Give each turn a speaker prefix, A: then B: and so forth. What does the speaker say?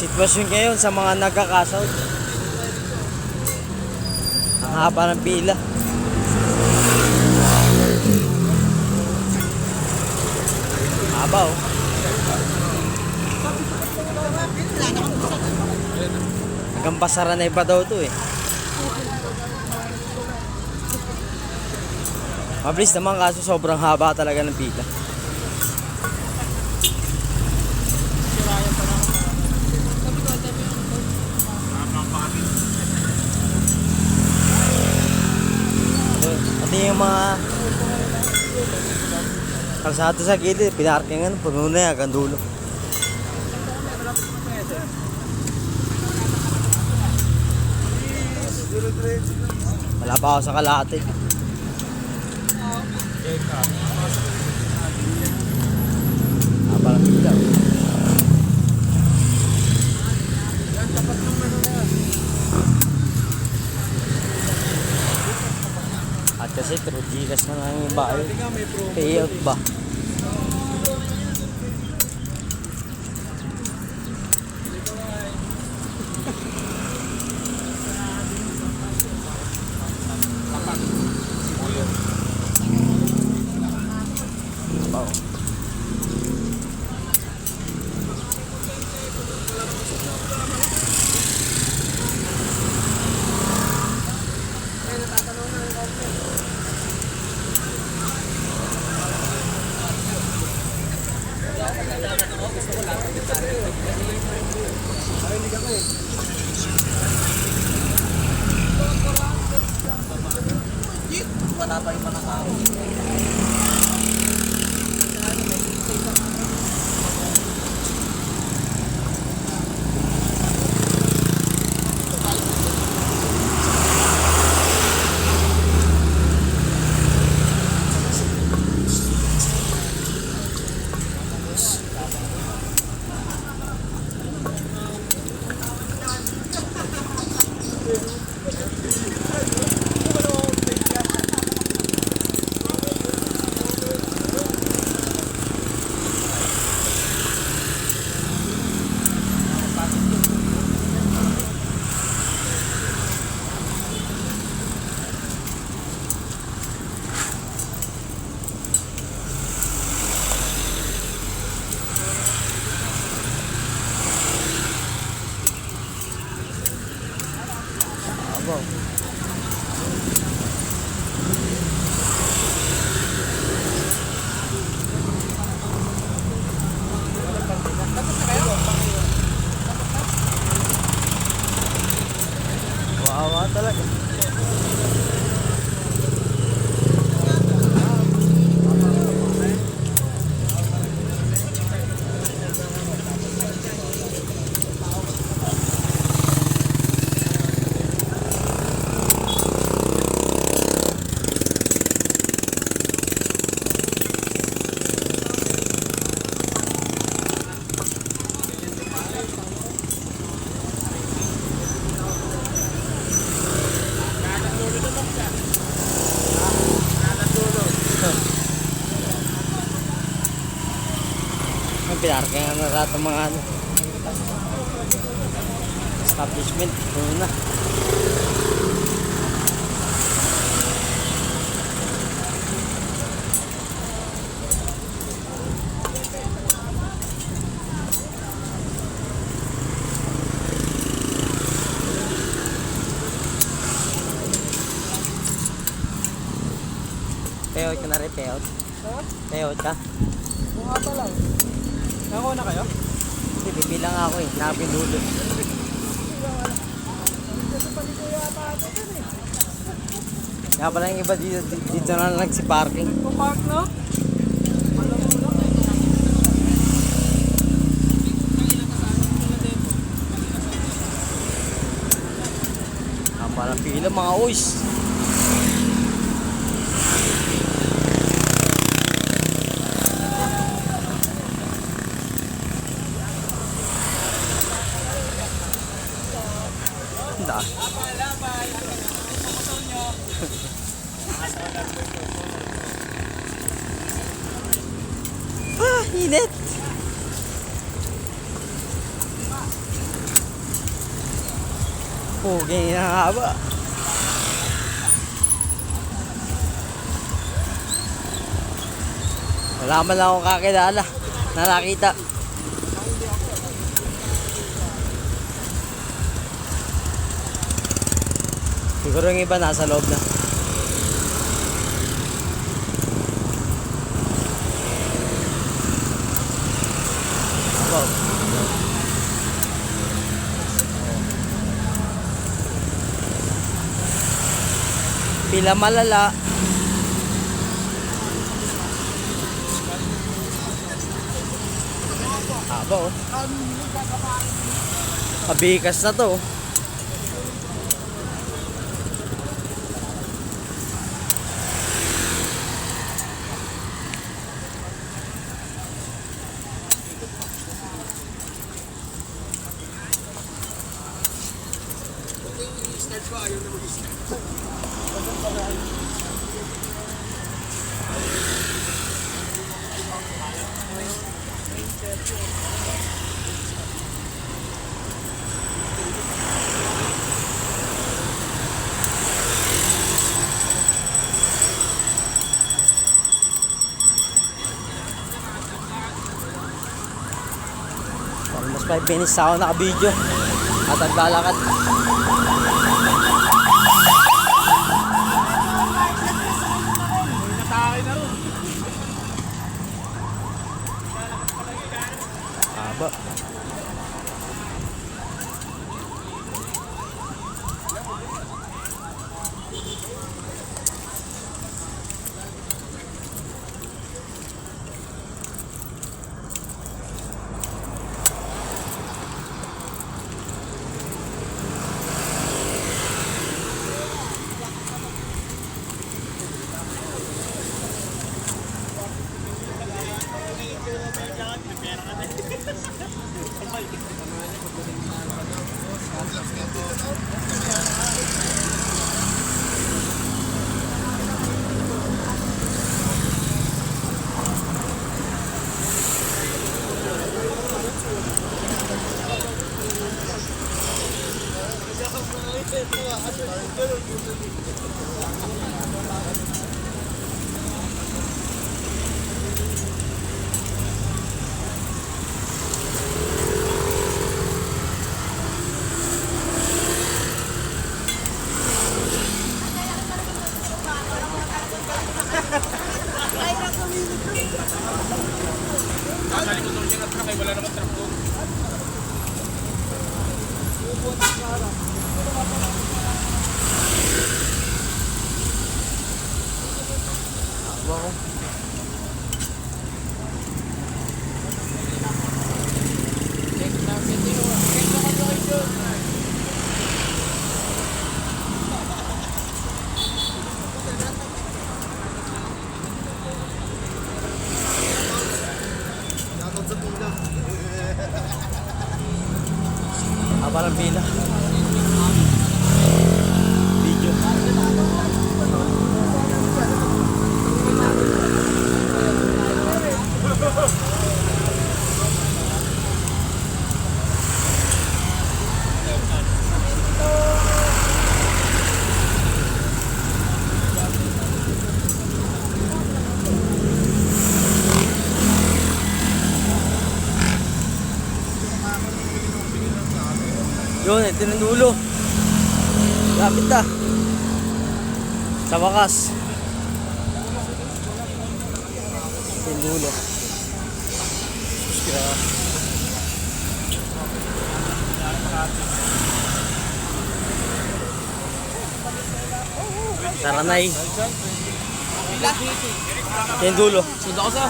A: Sitwasyon ngayon sa mga nagkakasaw. Ang haba ng pila. Haba oh. Hanggang Basara na iba daw to eh. Mabilis naman kaso sobrang haba talaga ng pila. Pati yung mga kalsado sa gilid, pinarkingan, puno na yan, hanggang dulo. Wala pa ako sa Kalahati. Parang pila. At kasi through Gcash na lang yung bayo. Payout ba? Wala pa yung mga tao. Wawa talaga. Pinarkingan na lahat ng mga establishment. Puno na. Payout ka na rin, payout. Payout ka?
B: Kung nga pa lang. Nakakuha na kayo?
A: Hindi, bibilang ako eh. Nakapindulo. Kaya pala yung iba dito na nagsi-parking.
B: Park no?
A: Ang parang pila mga uys. Daan. Init. Pugi na haba. Wala man lang akong kakilala na nakita. Siguro yung iba nasa loob na. Wow. Pila malala. Haba oh. Mabikas na to. Almost 5 minutes ako naka-video at naglalakad. Haba. Wow. Parang pila. Video. Yun, ito ng dulo. Lapit na. Sa wakas. Ito yung dulo. Saranay. Ito yung dulo.
B: Sundo ko sa.